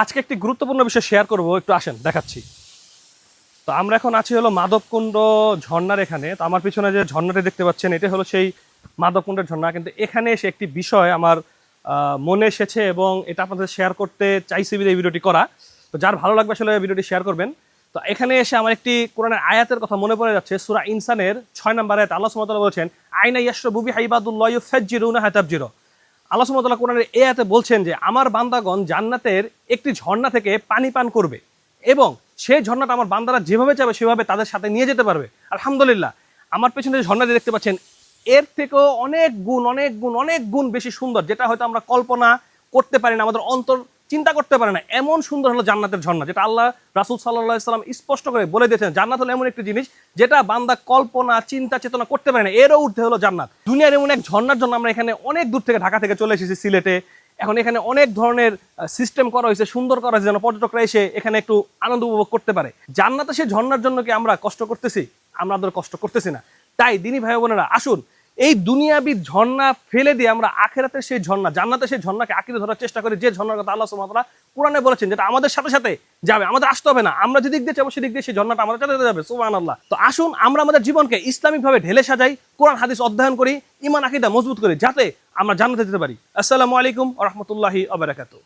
আজকে একটি গুরুত্বপূর্ণ বিষয় শেয়ার করব, একটু আসেন দেখাচ্ছি। তো আমরা এখন আছি হলো মাধবকুণ্ড ঝর্ণার এখানে। তো আমার পিছনে যে ঝর্ণাটি দেখতে পাচ্ছেন এটা হলো সেই মাধবকুণ্ডের ঝর্ণা। কিন্তু এখানে এসে একটি বিষয় আমার মনে এসেছে এবং এটা আপনাদের শেয়ার করতে চাইছি এই ভিডিওটি করা। তো যার ভালো লাগবে আসলে ভিডিওটি শেয়ার করবেন। তো এখানে এসে আমার একটি কোরআনের আয়াতের কথা মনে পড়ে যাচ্ছে। সূরা ইনসানের 6 নম্বর আয়াত আল্লাহ সুবহানাহু ওয়া তাআলা বলেছেন, আইনা ইয়াশরাবু বিহা ইবাদুল্লাহি ইউফাজ্জিরুনা তাফজিরা। আল্লাহ সুবহানাহু ওয়া তাআলা কোরআনের এই আয়াতে বলছেন যে আমার বান্দাগণ জান্নাতের একটি ঝর্ণা থেকে পানি পান করবে এবং সেই ঝর্ণাটা আমার বান্দারা যেভাবে চাবে সেভাবে তাদের সাথে নিয়ে যেতে পারবে। আলহামদুলিল্লাহ, আমার পেছনে যে ঝর্ণাটি দেখতে পাচ্ছেন এর থেকেও অনেক গুণ বেশি সুন্দর, যেটা হয়তো আমরা কল্পনা করতে পারি না, আমাদের অন্তর চিন্তা করতে পারে না। এমন সুন্দর হলো জান্নাতের ঝর্ণা, যেটা আল্লাহ রাসূল সাল্লাল্লাহু আলাইহি সাল্লাম স্পষ্ট করে বলে দিয়েছেন। জান্নাত হলো এমন একটি জিনিস যেটা বান্দা কল্পনা চিন্তা চেতনা করতে পারে না, এরও ঊর্ধ্বে হলো জান্নাত। দুনিয়ার এমন এক ঝর্ণার জন্য আমরা এখানে অনেক দূর থেকে, ঢাকা থেকে চলে এসেছি সিলেটে। এখন এখানে অনেক ধরনের সিস্টেম করা হয়েছে, সুন্দর করা হয়েছে যেন পর্যটকরা এসে এখানে একটু আনন্দ উপভোগ করতে পারে। জান্নাতে সেই ঝর্ণার জন্য কি আমরা কষ্ট করতেছি? আমাদের কষ্ট করতেছি না। তাই দিনী ভাই বোনেরা, আসুন এই দুনিয়াবি ঝর্ণা ফেলে দিয়ে আমরা আখেরাতের সেই ঝর্ণা, জান্নাতে সেই ঝর্ণাকে আঁকড়ে ধরার চেষ্টা করি, যে ঝর্ণার কথা আল্লাহ সুবহানাহু ওয়া তাআলা কোরআনে বলেছেন, যেটা আমাদের সাথে সাথে যাবে, আমাদের আসতে হবে না। আমরা যেদিক দিয়ে যাবো সেদিক দিয়ে সেই ঝর্ণাটা আমাদের সাথে যাবে। সুবহানাল্লাহ। তো আসুন আমরা আমাদের জীবনকে ইসলামিকভাবে ঢেলে সাজাই, কোরআন হাদিস অধ্যয়ন করি, ঈমান আকীদা মজবুত করি, যাতে আমরা জান্নাতে যেতে পারি। আসসালামু আলাইকুম ওয়া রাহমাতুল্লাহি ওয়া বারাকাতুহু।